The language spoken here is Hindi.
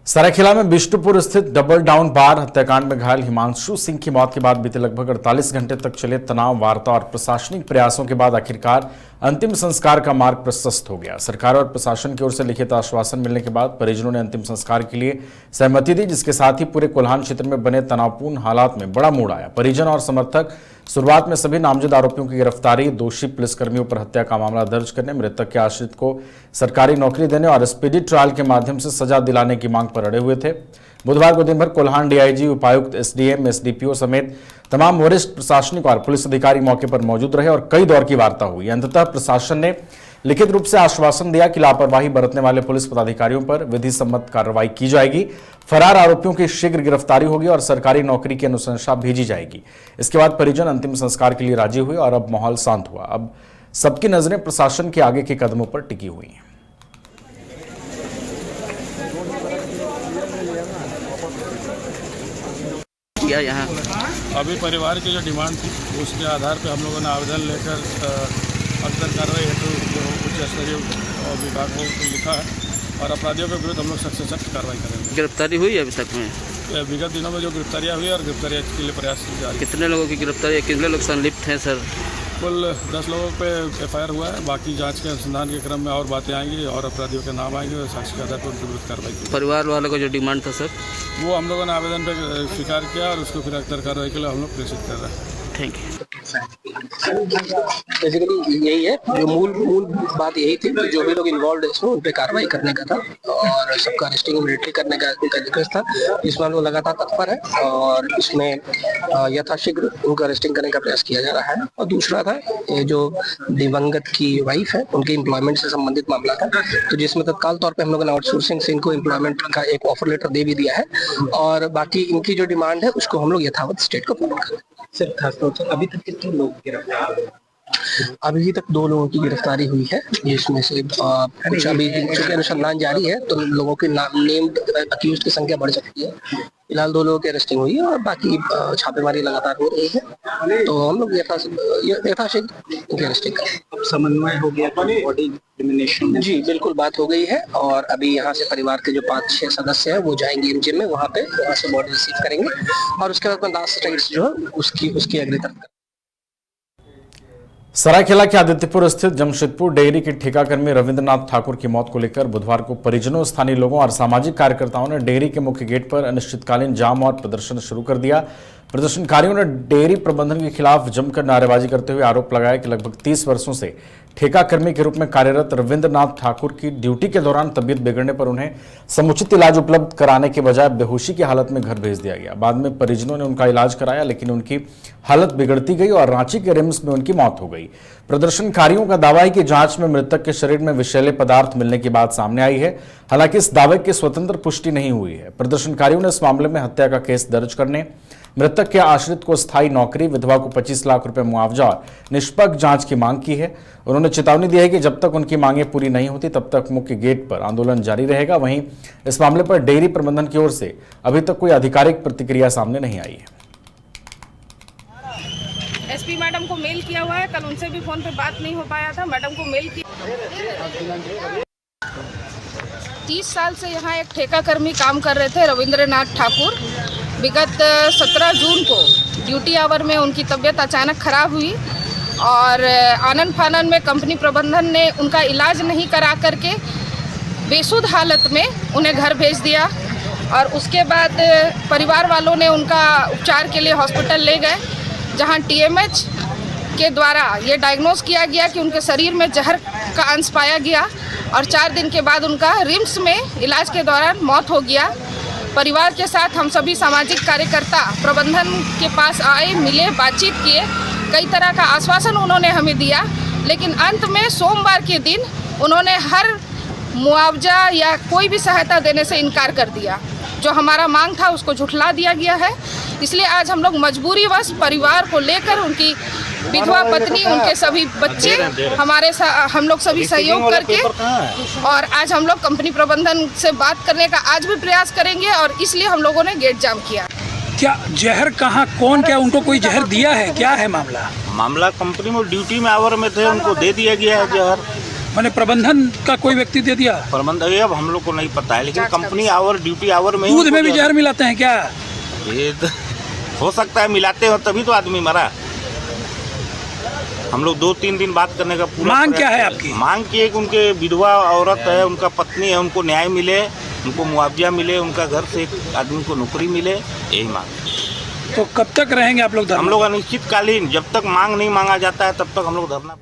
सरायकेला में बिष्टुपुर स्थित डबल डाउन बार हत्याकांड में घायल हिमांशु सिंह की मौत के बाद बीते लगभग 48 घंटे तक चले तनाव वार्ता और प्रशासनिक प्रयासों के बाद आखिरकार अंतिम संस्कार का मार्ग प्रशस्त हो गया। सरकार और प्रशासन की ओर से लिखित आश्वासन मिलने के बाद परिजनों ने अंतिम संस्कार के लिए सहमति दी, जिसके साथ ही पूरे कोल्हान क्षेत्र में बने तनावपूर्ण हालात में बड़ा मोड़ आया। परिजन और समर्थक शुरुआत में सभी नामजद आरोपियों की गिरफ्तारी, दोषी पुलिसकर्मियों पर हत्या का मामला दर्ज करने, मृतक के आश्रित को सरकारी नौकरी देने और स्पीडी ट्रायल के माध्यम से सजा दिलाने की मांग पर अड़े हुए थे। बुधवार को दिन भर कोल्हान डीआईजी, उपायुक्त, एसडीएम, एसडीपीओ समेत तमाम वरिष्ठ प्रशासनिक और पुलिस अधिकारी मौके पर मौजूद रहे और कई दौर की वार्ता हुई। अंततः प्रशासन ने लिखित रूप से आश्वासन दिया कि लापरवाही बरतने वाले पुलिस पदाधिकारियों पर विधि सम्मत कार्रवाई की जाएगी, फरार आरोपियों की शीघ्र गिरफ्तारी होगी और सरकारी नौकरी की अनुशंसा भेजी जाएगी। इसके बाद परिजन अंतिम संस्कार के लिए राजी हुए और अब माहौल शांत हुआ। अब सबकी नजरें प्रशासन के आगे के कदमों पर टिकी हुई हैं। यहाँ अभी परिवार की जो डिमांड थी उसके आधार पर हम लोगों ने आवेदन लेकर अंतर कार्रवाई हेतु जो उच्च स्तरीय विभाग को लिखा है और अपराधियों के विरुद्ध हम लोग सख्त से सख्त कार्रवाई करेंगे। गिरफ्तारी हुई है अभी तक में? विगत दिनों में जो गिरफ्तारियाँ हुई और गिरफ्तारियाँ के लिए प्रयास जारी। कितने लोगों की गिरफ्तारी, कितने लोग संलिप्त हैं सर? कुल 10 लोगों पे एफआईआर हुआ है। बाकी जांच के अनुसंधान के क्रम में और बातें आएंगी और अपराधियों के नाम आएंगे और साक्ष्य के आधार पर उनके विरुद्ध कार्रवाई की। परिवार वालों का जो डिमांड था सर, वो हम लोगों ने आवेदन पर स्वीकार किया और उसको फिर अंतर कार्रवाई के लिए हम लोग प्रेषित कर रहे हैं। Thank you. बेसिकली यही है, जो मूल बात यही थी कि जो भी लोग इन्वॉल्व है इसमें उन पे कार्रवाई करने का था और सबका अरेस्टिंग इमीडिएटली करने का उनका रिक्वेस्ट था। इसमें हम लोग लगातार तत्पर है और इसमें यथाशीघ्र उनका अरेस्टिंग करने का प्रयास किया जा रहा है। और दूसरा था ये जो दिवंगत की वाइफ है उनके एम्प्लॉयमेंट से संबंधित मामला था, तो जिसमें तत्काल तौर पर हम लोगों ने आउटसोर्सिंग से इनको एम्प्लॉयमेंट का एक ऑफर लेटर दे भी दिया है और बाकी इनकी जो डिमांड है उसको हम लोग यथावत स्टेट को फॉरवर्ड करें। सर खासतौर पर अभी तक कितने लोग गिरफ्तार हुए? अभी तक 2 लोगों की गिरफ्तारी हुई है, जिसमें से कुछ अभी चूंकि अनुसंधान जारी है तो लोगों के नेम्ड अक्यूज्ड की संख्या बढ़ सकती है। फिलहाल 2 लोगों की अरेस्टिंग हुई है और बाकी छापेमारी लगातार हो रही है, तो हम लोग यथाशीघ्र इनकी अरेस्टिंग करें। समन्वय हो गया, बॉडी एग्जामिनेशन? जी बिल्कुल, बात हो गई है और अभी यहाँ से परिवार के जो 5-6 सदस्य हैं वो जाएंगे एमजीएम में, वहाँ से बॉडी रिसीव करेंगे और उसके बाद लास्ट स्टेज जो है उसकी अगली तरफ। सरायकेला के आदित्यपुर स्थित जमशेदपुर डेयरी के ठेकाकर्मी रविंद्रनाथ ठाकुर की मौत को लेकर बुधवार को परिजनों, स्थानीय लोगों और सामाजिक कार्यकर्ताओं ने डेयरी के मुख्य गेट पर अनिश्चितकालीन जाम और प्रदर्शन शुरू कर दिया। प्रदर्शनकारियों ने डेयरी प्रबंधन के खिलाफ जमकर नारेबाजी करते हुए आरोप लगाया कि लगभग 30 वर्षों से ठेकाकर्मी के रूप में कार्यरत रविंद्रनाथ ठाकुर की ड्यूटी के दौरान तबीयत बिगड़ने पर उन्हें समुचित इलाज उपलब्ध कराने के बजाय बेहोशी की हालत में घर भेज दिया गया। बाद में परिजनों ने उनका इलाज कराया, लेकिन उनकी हालत बिगड़ती गई और रांची के रिम्स में उनकी मौत हो गई। प्रदर्शनकारियों का दावा है कि जांच में मृतक के शरीर में विषैले पदार्थ मिलने की बात सामने आई है। हालांकि इस दावे की स्वतंत्र पुष्टि नहीं हुई है। प्रदर्शनकारियों ने इस मामले में हत्या का केस दर्ज करने, मृतक के आश्रित को स्थायी नौकरी, विधवा को 25 लाख रुपए मुआवजा और निष्पक्ष जांच की मांग की है। उन्होंने चेतावनी दी है कि जब तक उनकी मांगें पूरी नहीं होती तब तक मुख्य गेट पर आंदोलन जारी रहेगा। वहीं इस मामले पर डेयरी प्रबंधन की ओर से अभी तक कोई आधिकारिक प्रतिक्रिया सामने नहीं आई है। एसपी मैडम को मेल किया हुआ है, कल उनसे भी फोन पे बात नहीं हो पाया था। मैडम को मेल किया। 30 साल से यहाँ एक ठेकाकर्मी काम कर रहे थे रविंद्रनाथ ठाकुर। विगत 17 जून को ड्यूटी आवर में उनकी तबीयत अचानक खराब हुई और आनन फानन में कंपनी प्रबंधन ने उनका इलाज नहीं करा करके बेसुध हालत में उन्हें घर भेज दिया और उसके बाद परिवार वालों ने उनका उपचार के लिए हॉस्पिटल ले गए, जहां टीएमएच के द्वारा ये डायग्नोज किया गया कि उनके शरीर में जहर का अंश पाया गया और 4 दिन के बाद उनका रिम्स में इलाज के दौरान मौत हो गया। परिवार के साथ हम सभी सामाजिक कार्यकर्ता प्रबंधन के पास आए, मिले, बातचीत किए, कई तरह का आश्वासन उन्होंने हमें दिया, लेकिन अंत में सोमवार के दिन उन्होंने हर मुआवजा या कोई भी सहायता देने से इनकार कर दिया। जो हमारा मांग था उसको झुठला दिया गया है। इसलिए आज हम लोग मजबूरीवश परिवार को लेकर, उनकी विधवा पत्नी, उनके सभी बच्चे, हम लोग सभी सहयोग करके और आज हम लोग कंपनी प्रबंधन से बात करने का आज भी प्रयास करेंगे और इसलिए हम लोगों ने गेट जाम किया। क्या जहर कहाँ, कौन, क्या उनको कोई जहर दिया है? क्या है मामला? कंपनी में ड्यूटी में आवर में थे, उनको दे दिया गया है जहर। मैंने प्रबंधन का कोई व्यक्ति दे दिया। प्रबंध ये अब हम लोग को नहीं पता है, लेकिन कंपनी आवर ड्यूटी आवर में ही दूध में उनको भी जहर मिलाते हैं क्या? ये तो हो सकता है, मिलाते हो तभी तो आदमी मरा। हम लोग 2-3 दिन बात करने का पूरा मांग क्या है प्रयास आपकी? करें। मांग की है कि उनके विधवा औरत है, उनका पत्नी है, उनको न्याय मिले, उनको मुआवजा मिले, उनका घर से एक आदमी को नौकरी मिले, यही मांग। तो कब तक रहेंगे आप लोग धरना? हम लोग अनिश्चितकालीन, जब तक मांग नहीं मांगा जाता है तब तक हम लोग धरना